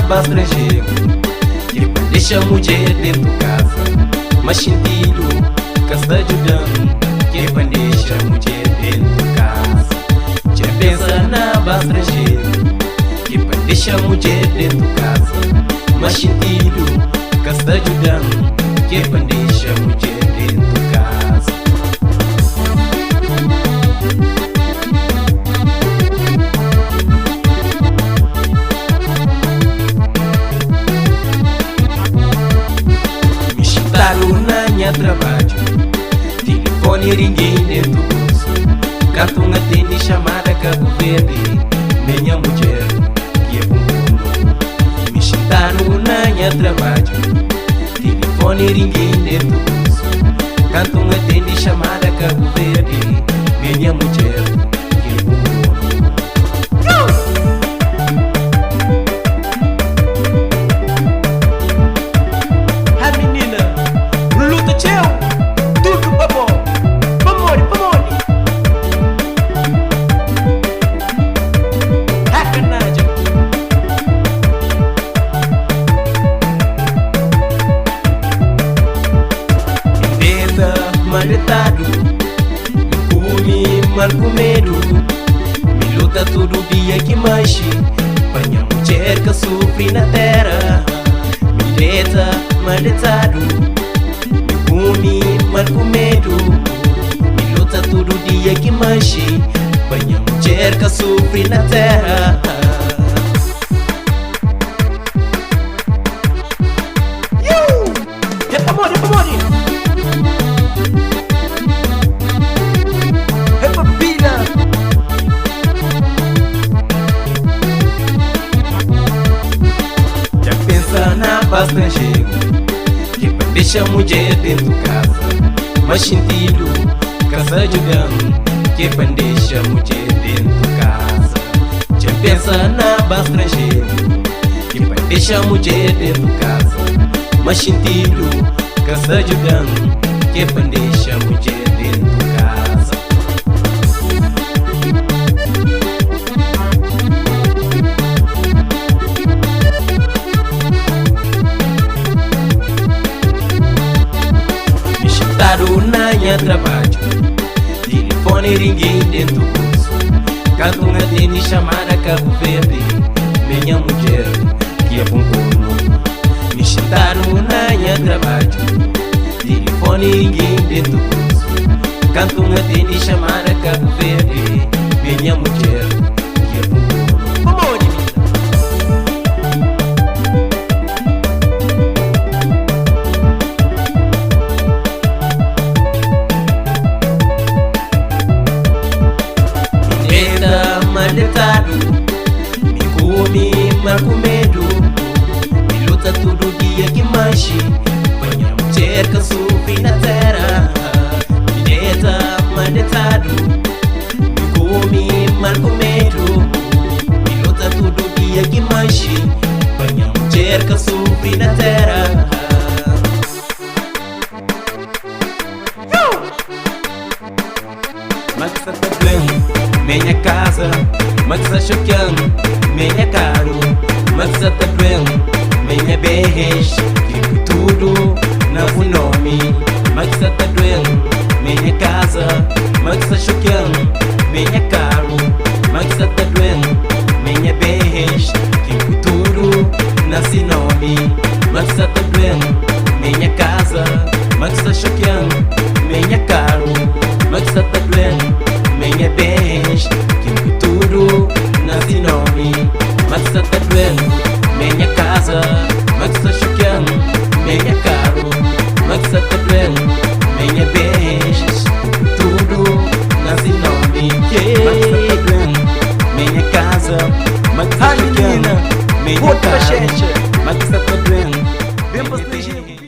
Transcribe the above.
para estrangeiro, que deixa a mulher dentro de casa. Mas sentido que está ajudando, que deixa a mulher dentro de casa. Já pensa na para estrangeiro, que deixa a mulher dentro de casa. Mas sentido que está ajudando, que deixa a mulher dentro de casa. Me chutaram na minha trabalho, telefone ninguém dentro do bolso. Canto um atende chamada Cabo Verde, minha mulher que é bom. Me chutaram na minha trabalho, telefone ninguém dentro do bolso. Canto um atende chamada Cabo Verde, minha mulher que é bom. Maletado, me come mal com medo. Me luta todo dia que mexe, panha mulher que sofre na terra. Me deita, maletado, me come mal com medo. Me luta todo dia que mexe, panha mulher que sofre na terra. Estrangeiro, que deixa a mulher dentro de casa. Mas sentido casa jogando, que deixa a mulher dentro de casa. Já pensa na base estrangeiro, que deixa a mulher dentro de casa. Mas sentido casa jogando, que deixa a mulher dentro de casa. Na minha trabalho, telefone ninguém dentro do bolso. Canto um atende chamada Cabo Verde, minha mulher que é bom. Me chutaram na minha trabalho, telefone ninguém dentro do bolso. Canto um atende chamada Cabo Verde, minha mulher que é bom. Maletado, me come mal com medo. Me luta todo dia que mexe, panha mulher que sofre na terra. Me deita, maletado, me come mal com medo. Me luta todo dia que mexe, panha mulher que sofre na terra. Mas está bem, minha casa, mas está chocando, minha caro. Mas está bem, minha beijo, fico tudo no nome. Mas está bem, minha casa, mas está chocando, minha caro. Mas está bem, minha beijo, fico tudo nesse nome. Mas está bem, minha casa, mas está chocando.